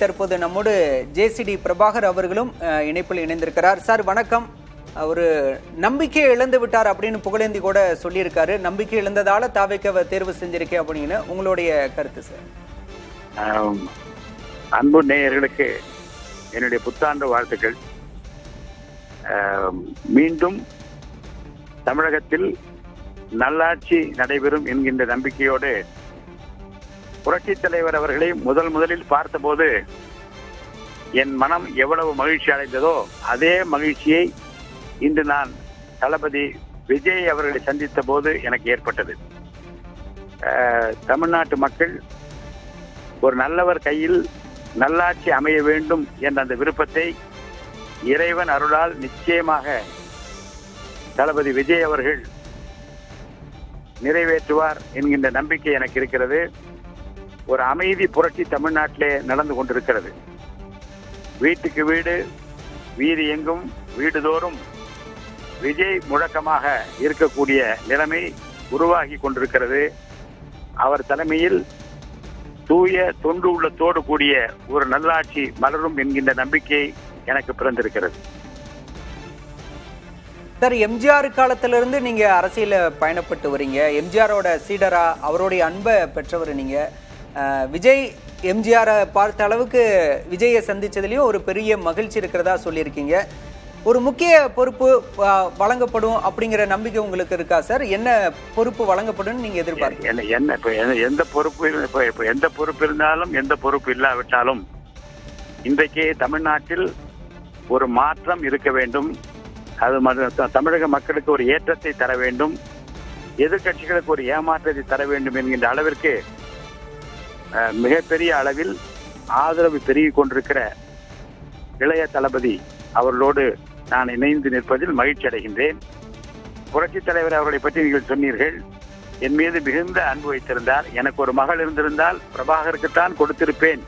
தற்போது நம்மோடு ஜேசிடி பிரபாகர் அவர்களும் இணைப்பில் இணைந்திருக்கிறார். சார் வணக்கம். ஒரு நம்பிக்கையை இழந்து விட்டார் அப்படின்னு புகழேந்தி கூட சொல்லியிருக்காரு. நம்பிக்கை இழந்ததால தாவேக்காவை தேர்வு செஞ்சிருக்கேன் அப்படின்னு உங்களுடைய கருத்து சார்? அன்பு நேயர்களுக்கு என்னுடைய புத்தாண்டு வாழ்த்துக்கள். மீண்டும் தமிழகத்தில் நல்லாட்சி நடைபெறும் என்கின்ற நம்பிக்கையோடு புரட்சித் தலைவர் அவர்களை முதலில் பார்த்தபோது என் மனம் எவ்வளவு மகிழ்ச்சி அடைந்ததோ அதே மகிழ்ச்சியை இன்று நான் தளபதி விஜய் அவர்களை சந்தித்த போது எனக்கு ஏற்பட்டது. தமிழ்நாட்டு மக்கள் ஒரு நல்லவர் கையில் நல்லாட்சி அமைய வேண்டும் என்ற அந்த விருப்பத்தை இறைவன் அருளால் நிச்சயமாக தளபதி விஜய் அவர்கள் நிறைவேற்றுவார் என்கின்ற நம்பிக்கை எனக்கு இருக்கிறது. ஒரு அமைதி புரட்சி தமிழ்நாட்டிலே நடந்து கொண்டிருக்கிறது. வீட்டுக்கு வீடு, வீதி எங்கும், வீடுதோறும் விஜய் முழக்கமாக இருக்கக்கூடிய நிலைமை உருவாகி கொண்டிருக்கிறது. அவர் தலைமையில் தூய தொண்டு உள்ளத்தோடு கூடிய ஒரு நல்லாட்சி மலரும் என்கின்ற நம்பிக்கை எனக்கு பிறந்திருக்கிறது. சார், எம்ஜிஆர் காலத்திலிருந்து நீங்க அரசியல பயணப்பட்டு வரீங்க. எம்ஜிஆரோட சீடரா, அவருடைய அன்பை பெற்றவர் நீங்க. விஜய் எம்ஜிஆரை பார்த்த அளவுக்கு விஜயை சந்திச்சதுலயும் ஒரு பெரிய மகிழ்ச்சி இருக்கிறதா சொல்லியிருக்கீங்க. ஒரு முக்கிய பொறுப்பு வழங்கப்படும் அப்படிங்கிற நம்பிக்கை உங்களுக்கு இருக்கா சார்? என்ன பொறுப்பு வழங்கப்படும் நீங்க எதிர்பார்க்க? எந்த பொறுப்பு இருந்தாலும் எந்த பொறுப்பு இல்லாவிட்டாலும் இன்றைக்கு தமிழ்நாட்டில் ஒரு மாற்றம் இருக்க வேண்டும். அது தமிழக மக்களுக்கு ஒரு ஏற்றத்தை தர வேண்டும், எதிர்கட்சிகளுக்கு ஒரு ஏமாற்றத்தை தர வேண்டும் என்கின்ற அளவிற்கு மிகப்பெரிய அளவில் ஆதரவு பெருகிக் கொண்டிருக்கிற இளைய தளபதி அவர்களோடு நான் இணைந்து நிற்பதில் மகிழ்ச்சி அடைகின்றேன். புரட்சித் தலைவர் அவர்களை பற்றி நீங்கள் சொன்னீர்கள். என் மீது மிகுந்த அன்பு வைத்திருந்தார். எனக்கு ஒரு மகள் இருந்திருந்தால் பிரபாகருக்குத்தான் கொடுத்திருப்பேன்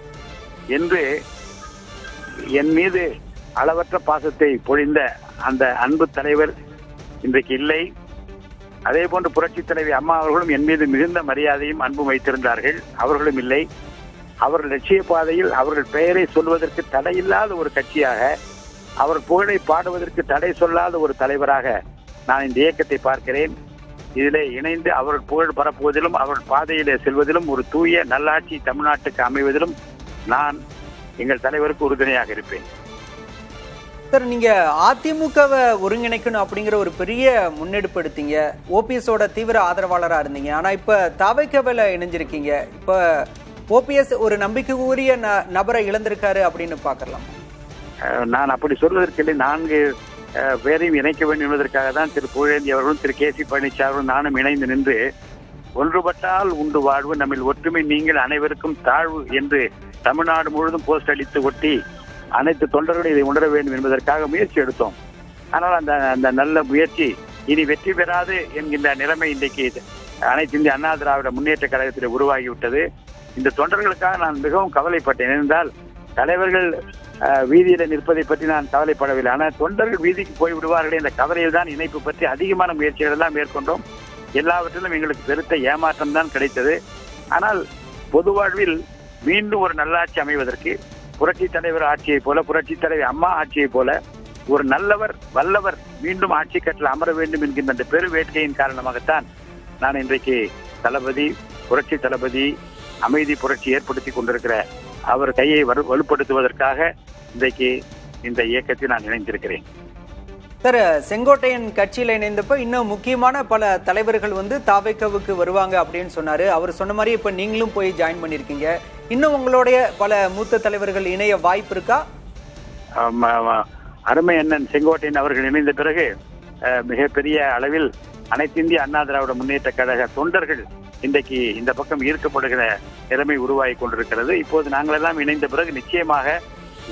என்று என் மீது அளவற்ற பாசத்தை பொழிந்த அந்த அன்பு தலைவர் இன்றைக்கு இல்லை. அதே போன்று புரட்சித் தலைவி அம்மா அவர்களும் என் மீது மிகுந்த மரியாதையும் அன்பும் வைத்திருந்தார்கள். அவர்களும் இல்லை. அவர்கள் லட்சிய பாதையில் அவர்கள் பெயரை சொல்வதற்கு தடையில்லாத ஒரு கட்சியாக, அவர் புகழை பாடுவதற்கு தடை சொல்லாத ஒரு தலைவராக நான் இந்த இயக்கத்தை பார்க்கிறேன். இதிலே இணைந்து அவர்கள் புகழ் பரப்புவதிலும் அவர்கள் பாதையிலே செல்வதிலும் ஒரு தூய நல்லாட்சி தமிழ்நாட்டுக்கு அமைவதிலும் நான் எங்கள் தலைவருக்கு உறுதுணையாக இருப்பேன். சார், நீங்க அதிமுகவை ஒருங்கிணைக்கணும் அப்படிங்கிற ஒரு பெரிய முன்னெடுப்பு எடுத்தீங்க. ஓபிஎஸோட தீவிர ஆதரவாளராக இருந்தீங்க. ஆனா இப்ப தாவேக்காவில் இணைஞ்சிருக்கீங்க. இப்ப ஓபிஎஸ் ஒரு நம்பிக்கைக்குரிய நபரை இழந்திருக்காரு அப்படின்னு பார்க்கலாம். நான் அப்படி சொல்வதற்கு இல்லை. 4 பேரையும் இணைக்க வேண்டும் என்பதற்காக தான் திரு புகழேந்தி அவர்களும் திரு கே சி பழனிசாமியும் நானும் இணைந்து நின்று ஒன்றுபட்டால் உண்டு வாழ்வு, நம்மில் ஒற்றுமை நீங்கள் அனைவருக்கும் தாழ்வு என்று தமிழ்நாடு முழுவதும் போஸ்ட் அளித்து ஒட்டி அனைத்து தொண்டர்களும் இதை உணர வேண்டும் என்பதற்காக முயற்சி எடுத்தோம். ஆனால் அந்த நல்ல முயற்சி இனி வெற்றி பெறாது என்கின்ற நிலைமை இன்றைக்கு அனைத்து இந்திய அண்ணா திராவிட முன்னேற்ற கழகத்தில் உருவாகிவிட்டது. இந்த தொண்டர்களுக்காக நான் மிகவும் கவலைப்பட்டேன். ஏனென்றால் தலைவர்கள் வீதியில நிற்பதை பற்றி நான் கவலைப்படவில்லை. ஆனால் தொண்டர்கள் வீதிக்கு போய் விடுவார்கள் என்ற கவலையில் தான் இணைப்பு பற்றி அதிகமான முயற்சிகள் எல்லாம் மேற்கொண்டோம். எல்லாவற்றிலும் எங்களுக்கு பெருத்த ஏமாற்றம் தான் கிடைத்தது. ஆனால் பொது வாழ்வில் மீண்டும் ஒரு நல்லாட்சி அமைவதற்கு புரட்சி தலைவர் ஆட்சியை போல, புரட்சி தலைவி அம்மா ஆட்சியை போல ஒரு நல்லவர் வல்லவர் மீண்டும் ஆட்சி கட்டில் அமர வேண்டும் என்கின்ற அந்த பெரு வேட்கையின் காரணமாகத்தான் நான் இன்றைக்கு புரட்சி தளபதி அமைதி புரட்சி ஏற்படுத்தி கொண்டிருக்கிற அவர் கையை வலுப்படுத்துவதற்காக இன்றைக்கு இந்த இயக்கத்தில் நான் இணைந்திருக்கிறேன். சார், செங்கோட்டையன் கட்சியில் இணைந்தப்ப இன்னும் முக்கியமான பல தலைவர்கள் தாவேக்காவுக்கு வருவாங்க அப்படின்னு சொன்னாரு. அவர் சொன்ன மாதிரி இப்ப நீங்களும் போய் ஜாயின் பண்ணிருக்கீங்க. இன்னும் உங்களுடைய பல மூத்த தலைவர்கள் இணைய வாய்ப்பு இருக்கா? அருமை அண்ணன் செங்கோட்டையன் அவர்கள் இணைந்த பிறகு மிகப்பெரிய அளவில் அனைத்து இந்திய அண்ணா திராவிட முன்னேற்ற கழக தொண்டர்கள் இன்றைக்கு இந்த பக்கம் ஈர்க்கப்படுகிற நிலைமை உருவாகி கொண்டிருக்கிறது. இப்போது நாங்கள் எல்லாம் இணைந்த பிறகு நிச்சயமாக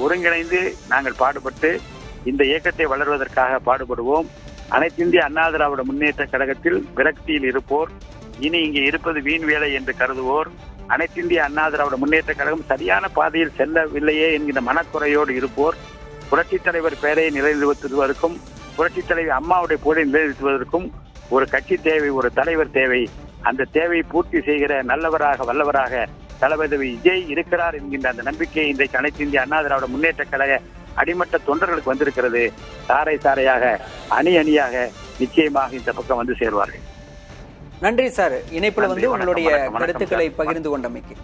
ஒருங்கிணைந்து நாங்கள் பாடுபட்டு இந்த இயக்கத்தை வளர்வதற்காக பாடுபடுவோம். அனைத்து இந்திய அண்ணா திராவிட முன்னேற்ற கழகத்தில் விரக்தியில் இருப்போர், இனி இங்கே இருப்பது வீண் வேலை என்று கருதுவோர், அனைத்து இந்திய அண்ணா திராவிட முன்னேற்ற கழகம் சரியான பாதையில் செல்லவில்லையே என்கிற மனக்குறையோடு இருப்போர், புரட்சித் தலைவர் பெயரை நிலைநிறுத்துவதற்கும் புரட்சித் தலைவி அம்மாவுடைய புகழை நிலைநிறுத்துவதற்கும் ஒரு கட்சி தேவை, ஒரு தலைவர் தேவை. அந்த தேவையை பூர்த்தி செய்கிற நல்லவராக வல்லவராக தளபதி விஜய் இருக்கிறார் என்கின்ற அந்த நம்பிக்கை இன்றைக்கு அனைத்து இந்திய அண்ணா திராவிட முன்னேற்ற கழக அடிமட்ட தொண்டர்களுக்கு வந்திருக்கிறது. சாறை சாறையாக அணி அணியாக நிச்சயமாக இந்த பக்கம் வந்து சேருவார்கள். நன்றி சார், இணைப்புல வந்து நன்றி, உங்களுடைய வணக்கம், வணக்கம், கருத்துக்களை வணக்கம். பகிர்ந்து கொண்டமைக்கு.